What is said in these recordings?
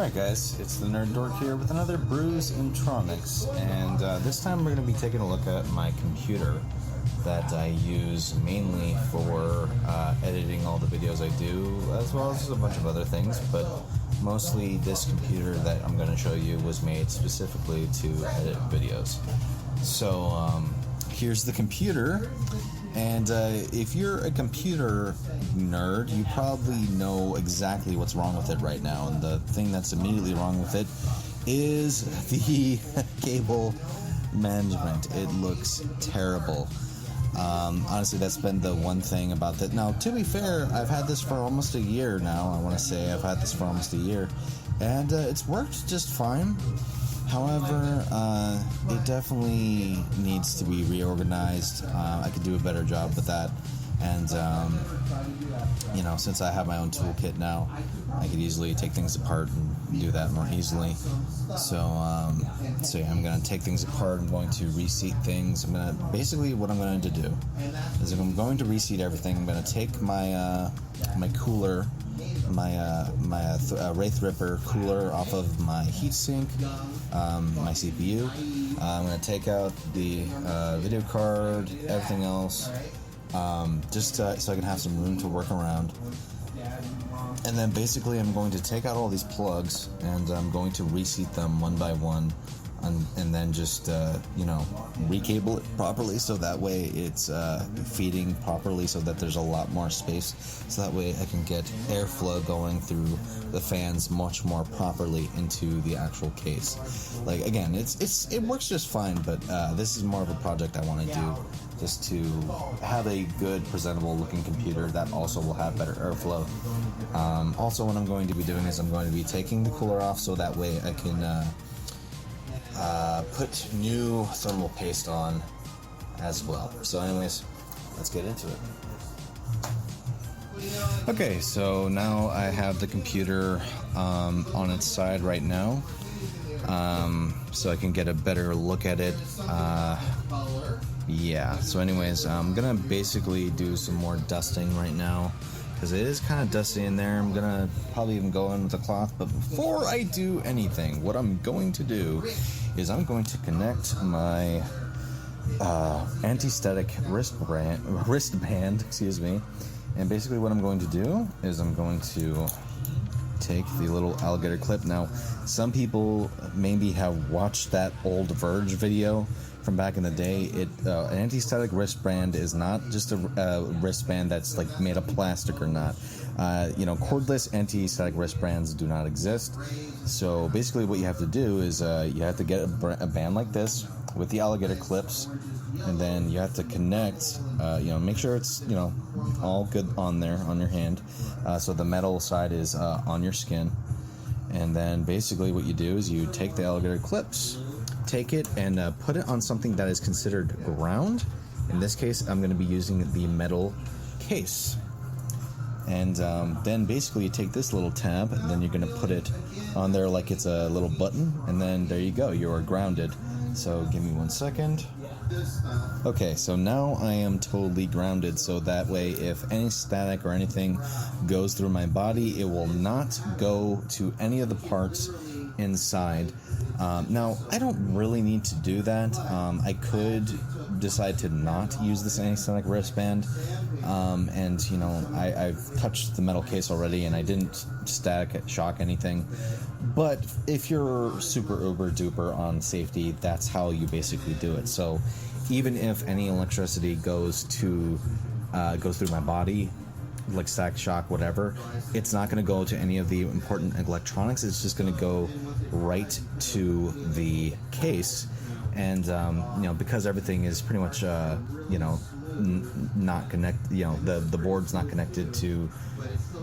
Alright guys, it's the Nerd Dork here with another Brews and Tronics, and this time we're going to be taking a look at my computer that I use mainly for editing all the videos I do, as well as a bunch of other things, but mostly this computer that I'm going to show you was made specifically to edit videos. So here's the computer, and if you're a computer nerd, you probably know exactly what's wrong with it right now, and the thing that's immediately wrong with it is the cable management. It looks terrible. Honestly, that's been the one thing about that. Now, to be fair, I've had this for almost a year now. I want to say I've had this for almost a year, and it's worked just fine. However, it definitely needs to be reorganized. I could do a better job with that, and you know, since I have my own toolkit now, I could easily take things apart and do that more easily. So yeah, I'm gonna take things apart. I'm going to reseat things. Basically what I'm going to do is I'm going to reseat everything. I'm going to take my my cooler, my Wraith Ripper cooler off of my heatsink, my CPU. I'm going to take out the video card, everything else, just so I can have some room to work around. And then basically I'm going to take out all these plugs, and I'm going to reseat them one by one, and then just you know, recable it properly, so that way it's feeding properly, so that there's a lot more space, so that way I can get airflow going through the fans much more properly into the actual case. Like, again, it works just fine, but this is more of a project I want to do, just to have a good, presentable looking computer that also will have better airflow. Also, what I'm going to be doing is I'm going to be taking the cooler off, so that way I can put new thermal paste on as well. So anyways, let's get into it. Okay, so now I have the computer on its side right now, so I can get a better look at it. Yeah, so anyways, I'm gonna basically do some more dusting right now, because it is kind of dusty in there. I'm gonna probably even go in with a cloth, but before I do anything, what I'm going to do is I'm going to connect my anti-static wristband, excuse me, and basically what I'm going to do is I'm going to take the little alligator clip. Now, some people maybe have watched that old Verge video from back in the day. An anti-static wristband is not just a wristband that's like made of plastic or not. You know, cordless anti-static wristbands do not exist. So basically what you have to do is you have to get a band like this with the alligator clips, and then you have to connect, you know, make sure it's, you know, all good on there on your hand, so the metal side is on your skin. And then basically what you do is you take the alligator clips, take it and put it on something that is considered ground. In this case, I'm going to be using the metal case. And then basically you take this little tab, and then you're going to put it on there like it's a little button, and then there you go, you are grounded. So give me 1 second. Okay, so now I am totally grounded, so that way if any static or anything goes through my body, it will not go to any of the parts inside. Now, I don't really need to do that. I could decide to not use this anti-static wristband, and you know, I've touched the metal case already and I didn't static shock anything. But if you're super uber duper on safety, that's how you basically do it. So even if any electricity goes through my body, like static shock, whatever, it's not going to go to any of the important electronics. It's just going to go right to the case. And you know, because everything is pretty much you know, not connected, you know, the board's not connected to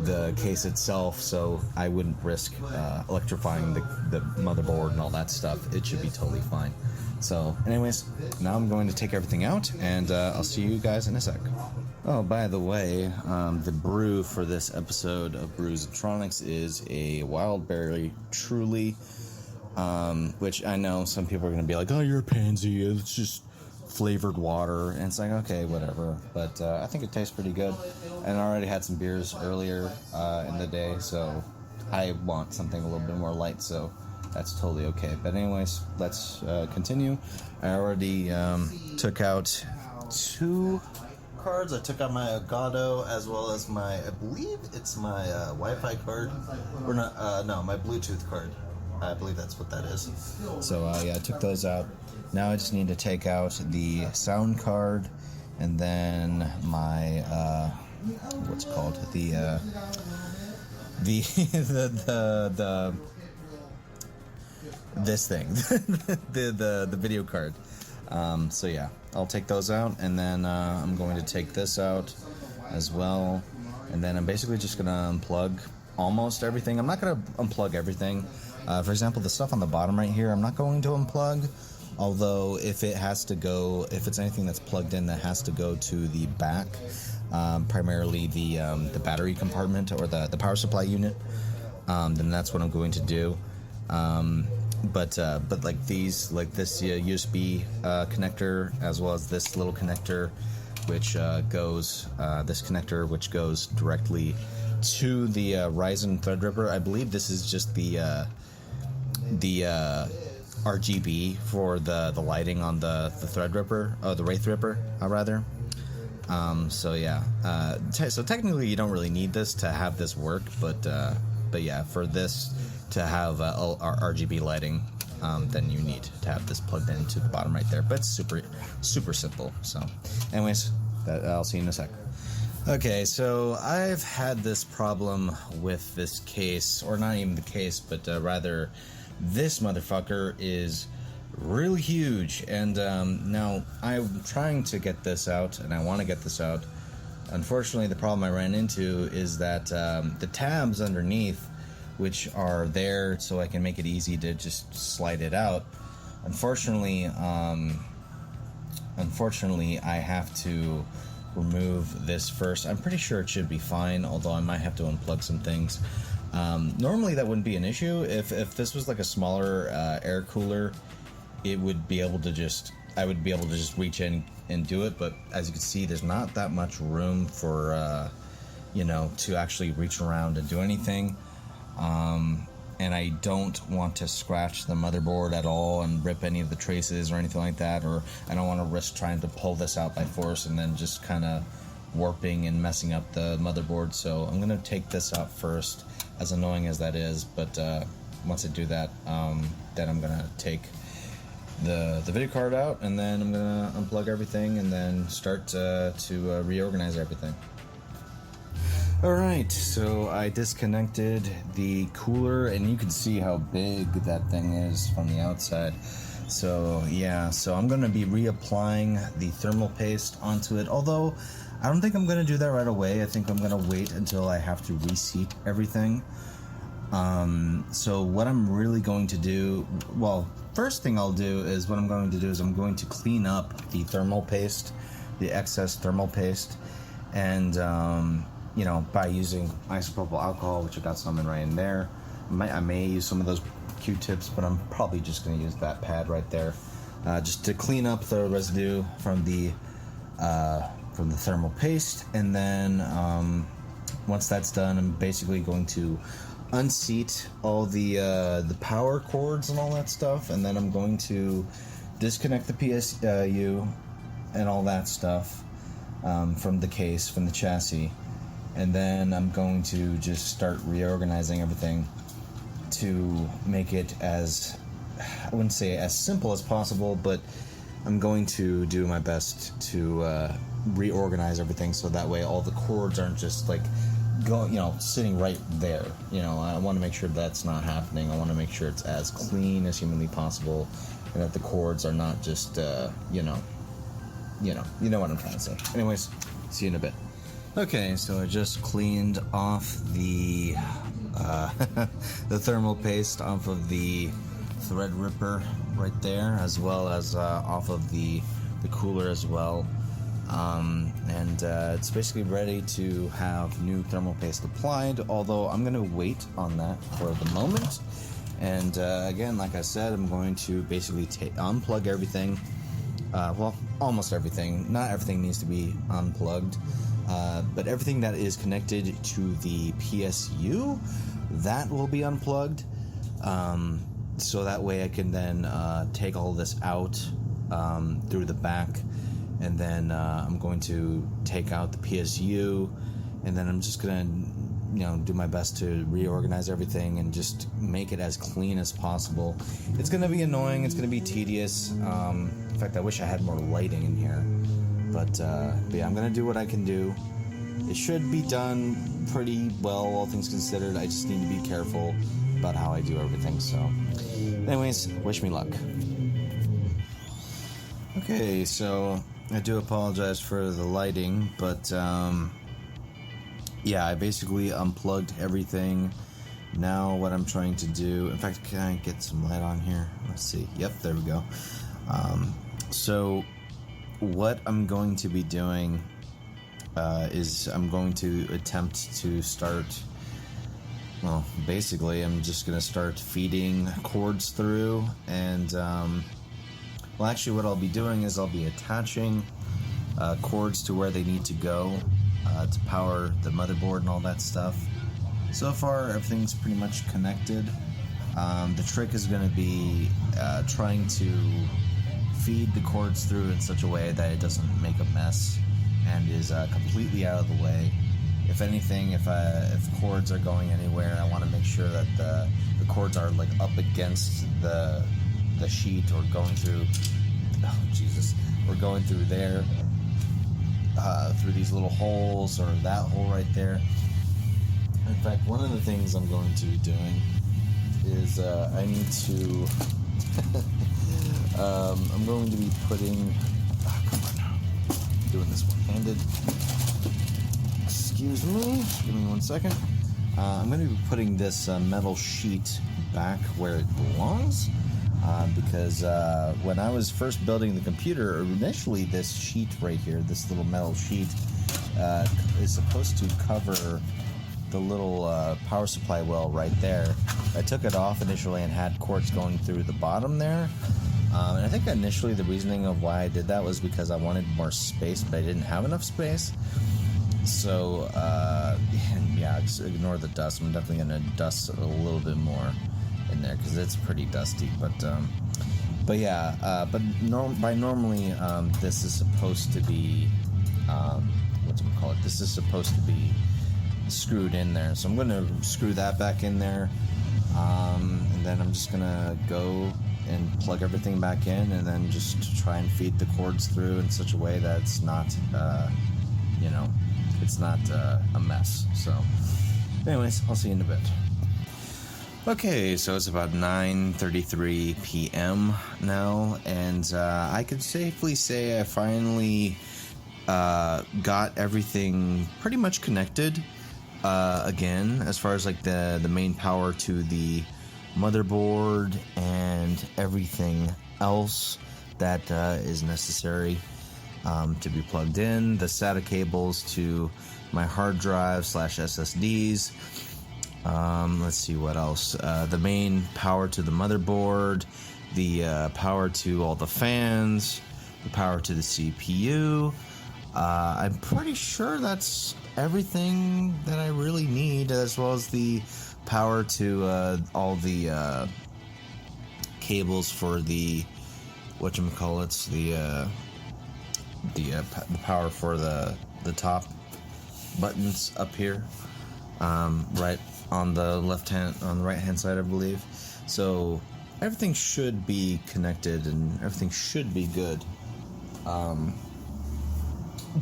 the case itself, so I wouldn't risk electrifying the motherboard and all that stuff. It should be totally fine. So anyways, now I'm going to take everything out, and I'll see you guys in a sec. Oh, by the way, the brew for this episode of Brews and Tronics is a wild berry truly, which I know some people are going to be like, oh, you're a pansy, it's just flavored water, and it's like, okay, whatever, but I think it tastes pretty good, and I already had some beers earlier in the day, so I want something a little bit more light, so that's totally okay. But anyways, let's continue. I already took out 2 cards. I took out my Elgato as well as my, I believe it's my Wi-Fi card, or not? No, my Bluetooth card. I believe that's what that is. So yeah, I took those out. Now I just need to take out the sound card, and then my what's it called, the this thing, the video card. So yeah, I'll take those out, and then I'm going to take this out as well, and then I'm basically just gonna unplug almost everything. I'm not gonna unplug everything. For example, the stuff on the bottom right here, I'm not going to unplug. Although if it has to go, if it's anything that's plugged in that has to go to the back, primarily the battery compartment or the power supply unit, then that's what I'm going to do. But like these, like this USB connector, as well as this little connector, which goes this connector, which goes directly to the Ryzen Threadripper. I believe this is just the RGB for the lighting on the Threadripper, the Wraithripper, rather. So yeah, so technically you don't really need this to have this work, but yeah, for this to have our RGB lighting, then you need to have this plugged into the bottom right there. But it's super simple. So, anyways, I'll see you in a sec. Okay, so I've had this problem with this case, or not even the case, but rather this motherfucker is really huge, and now I'm trying to get this out, and I want to get this out. Unfortunately, the problem I ran into is that the tabs underneath, which are there so I can make it easy to just slide it out, unfortunately I have to remove this first. I'm pretty sure it should be fine, although I might have to unplug some things. Normally that wouldn't be an issue. If this was like a smaller air cooler, it would be able to just, I would be able to just reach in and do it, but as you can see, there's not that much room for you know, to actually reach around and do anything. And I don't want to scratch the motherboard at all and rip any of the traces or anything like that, or I don't want to risk trying to pull this out by force and then just kind of warping and messing up the motherboard. So I'm going to take this out first, as annoying as that is, but once I do that, then I'm going to take the video card out, and then I'm going to unplug everything and then start to reorganize everything. Alright, so I disconnected the cooler, and you can see how big that thing is from the outside. So yeah, so I'm going to be reapplying the thermal paste onto it, although I don't think I'm going to do that right away. I think I'm going to wait until I have to reseat everything. So what I'm really going to do, well, first thing I'll do is I'm going to clean up the thermal paste, the excess thermal paste, and you know, by using isopropyl alcohol, which I got some right in there. I may use some of those Q-tips, but I'm probably just going to use that pad right there, just to clean up the residue from the thermal paste. And then once that's done, I'm basically going to unseat all the power cords and all that stuff, and then I'm going to disconnect the PSU and all that stuff from the case, from the chassis. And then I'm going to just start reorganizing everything to make it as, I wouldn't say as simple as possible, but I'm going to do my best to reorganize everything so that way all the cords aren't just like going, you know, sitting right there. You know, I want to make sure that's not happening. I want to make sure it's as clean as humanly possible, and that the cords are not just, you know what I'm trying to say. Anyways, see you in a bit. Okay, so I just cleaned off the the thermal paste off of the Threadripper right there, as well as off of the cooler as well, and it's basically ready to have new thermal paste applied, although I'm going to wait on that for the moment. And again, like I said, I'm going to basically unplug everything, well, almost everything. Not everything needs to be unplugged. But everything that is connected to the PSU, that will be unplugged. So that way I can then take all this out through the back, and then I'm going to take out the PSU, and then I'm just gonna do my best to reorganize everything and just make it as clean as possible. It's gonna be annoying, it's gonna be tedious. In fact, I wish I had more lighting in here, but yeah, I'm gonna do what I can do. It should be done pretty well, all things considered. I just need to be careful about how I do everything. So anyways, wish me luck. Okay, so I do apologize for the lighting, but yeah, I basically unplugged everything. Now what I'm trying to do, in fact, can I get some light on here? Let's see. Yep, there we go. So what I'm going to be doing is I'm going to attempt to start, well, basically I'm just going to start feeding cords through, and well, actually what I'll be doing is I'll be attaching cords to where they need to go to power the motherboard and all that stuff. So far everything's pretty much connected. The trick is going to be trying to feed the cords through in such a way that it doesn't make a mess and is completely out of the way. If anything, if cords are going anywhere, I want to make sure that the cords are like up against the sheet, or going through, oh Jesus, or going through there, through these little holes, or that hole right there. In fact, one of the things I'm going to be doing is I need to I'm going to be putting, oh, come on now, I'm doing this one-handed. Excuse me, give me 1 second. I'm going to be putting this metal sheet back where it belongs, because when I was first building the computer, initially this sheet right here, this little metal sheet, is supposed to cover the little power supply well right there. I took it off initially and had cords going through the bottom there. And I think initially the reasoning of why I did that was because I wanted more space, but I didn't have enough space. So, yeah, just ignore the dust. I'm definitely going to dust a little bit more in there because it's pretty dusty. But yeah, normally this is supposed to be, this is supposed to be screwed in there. So I'm going to screw that back in there. And then I'm just going to go and plug everything back in, and then just try and feed the cords through in such a way that it's not, it's not a mess. So anyways, I'll see you in a bit. Okay, so it's about 9:33 p.m. now, and I can safely say I finally got everything pretty much connected again, as far as like the main power to the motherboard and everything else that is necessary to be plugged in. The SATA cables to my hard drive / SSDs. Let's see what else. The main power to the motherboard, the power to all the fans, the power to the CPU. I'm pretty sure that's everything that I really need, as well as the power to all the cables for the the power for the top buttons up here, right on the right hand side, I believe. So everything should be connected and everything should be good.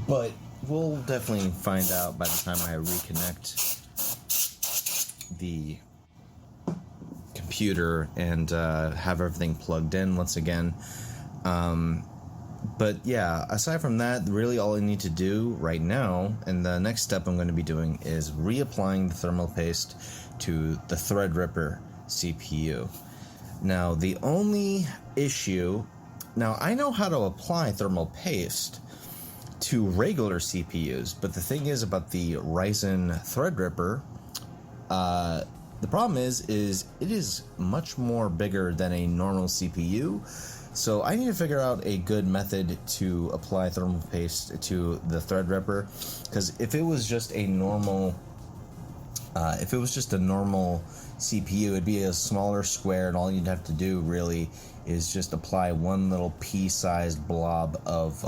But we'll definitely find out by the time I reconnect the computer and have everything plugged in once again. But yeah, aside from that, really all I need to do right now, and the next step I'm going to be doing, is reapplying the thermal paste to the Threadripper CPU. Now, the only issue... Now, I know how to apply thermal paste to regular CPUs, but the thing is about the Ryzen Threadripper, the problem is it is much more bigger than a normal CPU. So I need to figure out a good method to apply thermal paste to the Threadripper, because if it was just a normal If it was just a normal CPU, it'd be a smaller square, and all you'd have to do really is just apply one little pea-sized blob of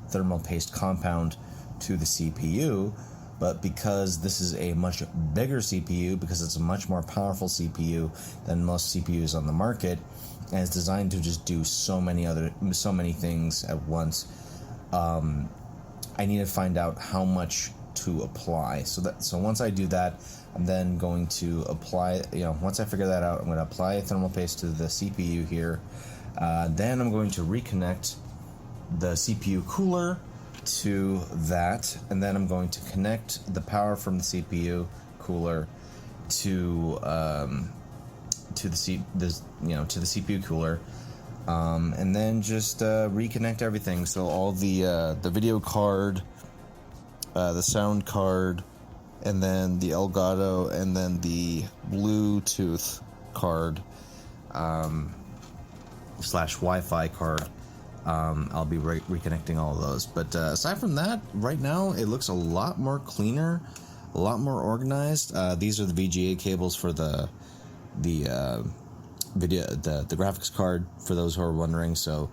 thermal paste compound to the CPU. But because this is a much bigger CPU, because it's a much more powerful CPU than most CPUs on the market, and it's designed to just do so many things at once, I need to find out how much to apply. So once I do that, I'm then going to apply, once I figure that out, I'm going to apply thermal paste to the CPU here. Then I'm going to reconnect the CPU cooler to that, and then I'm going to connect the power from the CPU cooler to the CPU cooler, and then just reconnect everything. So all the video card, the sound card, and then the Elgato, and then the Bluetooth card slash Wi-Fi card. I'll be reconnecting all of those. But aside from that, right now it looks a lot more cleaner, a lot more organized. These are the VGA cables for the graphics card, for those who are wondering. So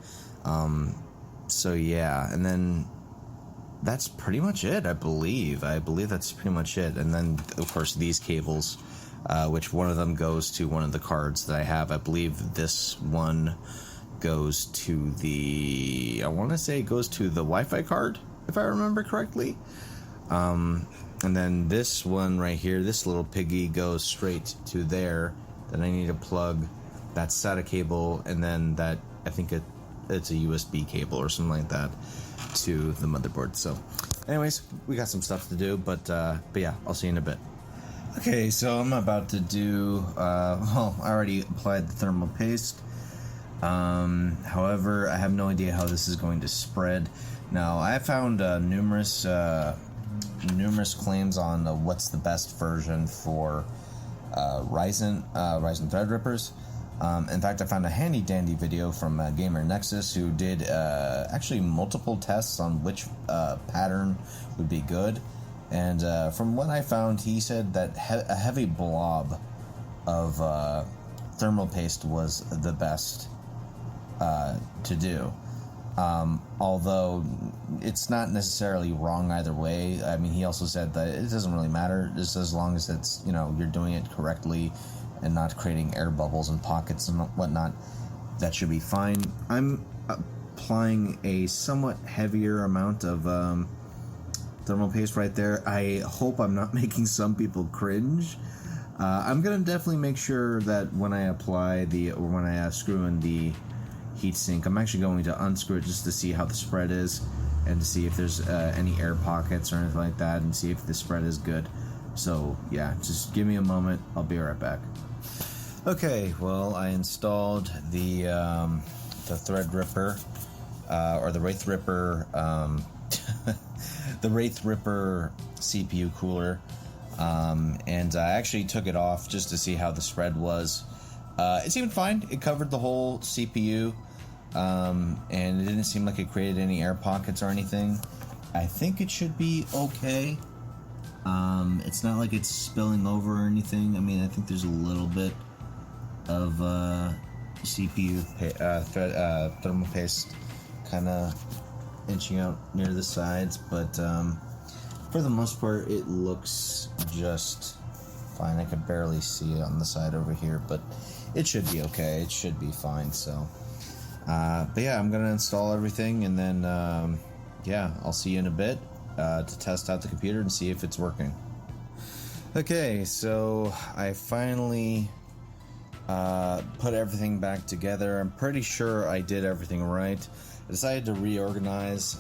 yeah, and then that's pretty much it. I believe that's pretty much it. And then of course these cables, which one of them goes to one of the cards that I have. I believe this one goes to the Wi-Fi card, if I remember correctly. And then this one right here, this little piggy, goes straight to there. Then I need to plug that SATA cable, and then that, I think it's a USB cable or something like that, to the motherboard. So anyways, we got some stuff to do, but yeah, I'll see you in a bit. Okay, so I'm about to do I already applied the thermal paste. However, I have no idea how this is going to spread. Now, I found numerous claims on what's the best version for Ryzen Threadrippers. In fact, I found a handy dandy video from Gamer Nexus, who did actually multiple tests on which pattern would be good. And from what I found, he said that a heavy blob of thermal paste was the best to do. Although it's not necessarily wrong either way. I mean, he also said that it doesn't really matter, just as long as it's, you're doing it correctly and not creating air bubbles and pockets and whatnot, that should be fine. I'm applying a somewhat heavier amount of thermal paste right there. I hope I'm not making some people cringe. I'm gonna definitely make sure that when I apply when I screw in the heatsink, I'm actually going to unscrew it just to see how the spread is, and to see if there's any air pockets or anything like that, and see if the spread is good. So yeah, just give me a moment, I'll be right back. Okay, well, I installed the Threadripper, or the Wraithripper, the Wraithripper CPU cooler, and I actually took it off just to see how the spread was. It seemed fine. It covered the whole CPU, and it didn't seem like it created any air pockets or anything. I think it should be okay. It's not like it's spilling over or anything. I mean, I think there's a little bit of CPU thermal paste kind of inching out near the sides, but for the most part, it looks just fine. I could barely see it on the side over here, but it should be okay. It should be fine. So, but yeah, I'm gonna install everything, and then yeah, I'll see you in a bit to test out the computer and see if it's working. Okay, so I finally put everything back together. I'm pretty sure I did everything right. I decided to reorganize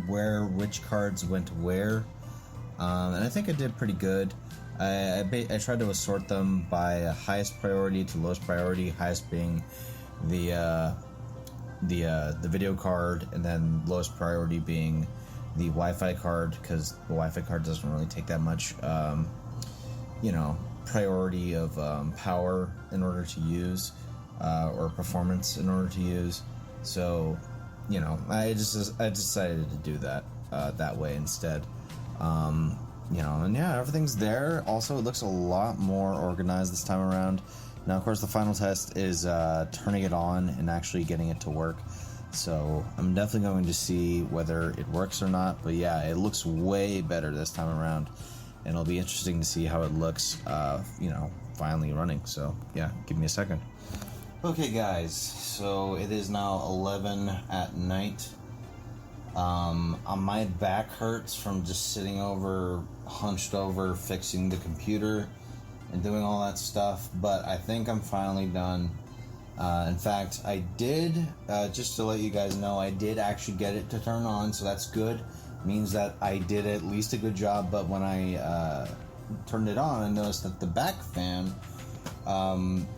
which cards went where, and I think I did pretty good. I tried to assort them by highest priority to lowest priority, highest being the video card, and then lowest priority being the Wi-Fi card, because the Wi-Fi card doesn't really take that much priority of power in order to use, or performance in order to use. So I decided to do that that way instead. you know, and yeah, everything's there. Also, it looks a lot more organized this time around. Now, of course, the final test is turning it on and actually getting it to work. So I'm definitely going to see whether it works or not. But yeah, it looks way better this time around. And it'll be interesting to see how it looks, you know, finally running. So yeah, give me a second. Okay, guys, so it is now 11 at night. My back hurts from just sitting over, hunched over, fixing the computer and doing all that stuff, but I think I'm finally done. In fact, I did, just to let you guys know, I did actually get it to turn on, so that's good. Means that I did at least a good job, but when I turned it on, I noticed that the back fan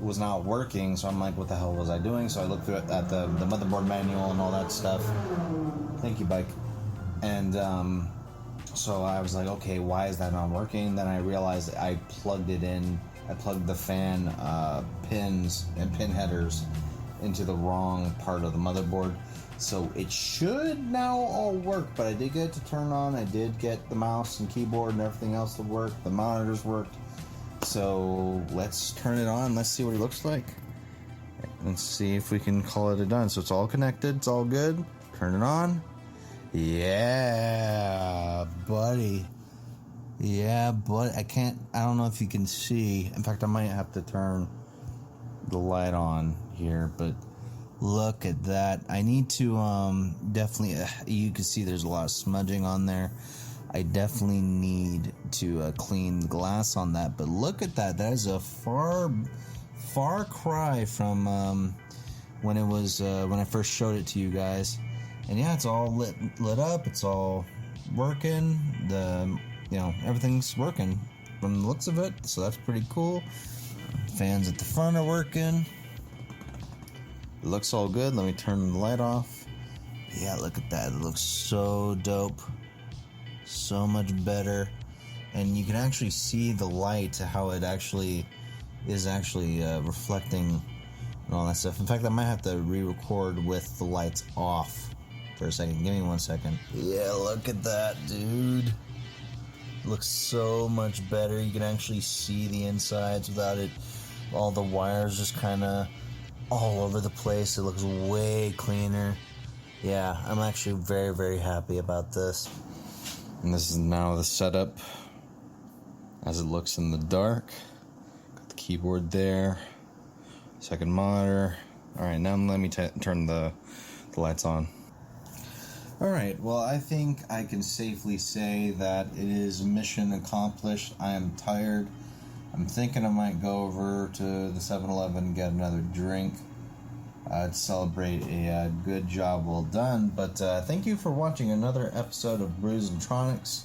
was not working, so I'm like, what the hell was I doing? So I looked through it at the motherboard manual and all that stuff. Thank you, bike. And so I was like, okay, why is that not working? Then I realized I plugged it in. I plugged the fan pins and pin headers into the wrong part of the motherboard. So it should now all work, but I did get it to turn on. I did get the mouse and keyboard and everything else to work. The monitors worked. So let's turn it on. Let's see what it looks like. Let's see if we can call it a done. So it's all connected. It's all good. Turn it on. Yeah, buddy. Yeah, but I don't know if you can see. In fact, I might have to turn the light on here, but look at that. I need to definitely, you can see there's a lot of smudging on there. I definitely need to clean the glass on that, but look at that. That is a far cry from when it was when I first showed it to you guys. And yeah, it's all lit up. It's all working. Everything's working from the looks of it. So that's pretty cool. Fans at the front are working. It looks all good. Let me turn the light off. Yeah, look at that. It looks so dope. So much better. And you can actually see the light, how it actually is reflecting and all that stuff. In fact, I might have to re-record with the lights off for a second. Give me 1 second. Yeah, look at that, dude. Looks so much better. You can actually see the insides without it. All the wires just kind of all over the place. It looks way cleaner. Yeah, I'm actually very, very happy about this. And this is now the setup as it looks in the dark. Got the keyboard there. Second monitor. Alright, now let me turn the lights on. Alright, well, I think I can safely say that it is mission accomplished. I am tired. I'm thinking I might go over to the 7-Eleven and get another drink to celebrate a good job well done. But thank you for watching another episode of Brews and Tronics.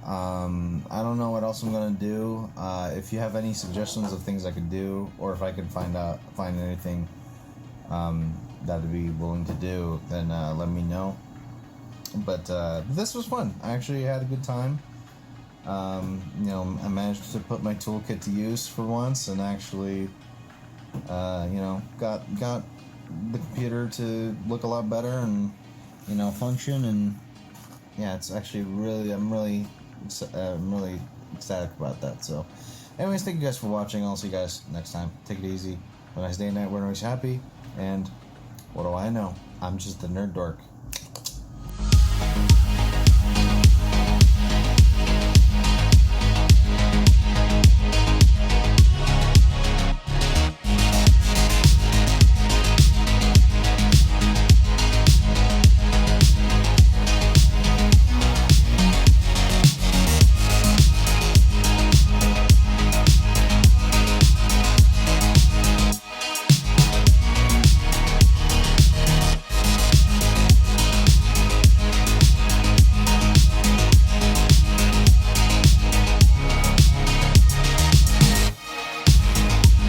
I don't know what else I'm going to do. If you have any suggestions of things I could do, or if I could find anything that I'd be willing to do, then let me know. But this was fun. I actually had a good time. I managed to put my toolkit to use for once, and actually, got the computer to look a lot better and function. And yeah, it's actually I'm really ecstatic about that. So, anyways, thank you guys for watching. I'll see you guys next time. Take it easy. Have a nice day and night. We're always happy. And what do I know? I'm just a nerd dork.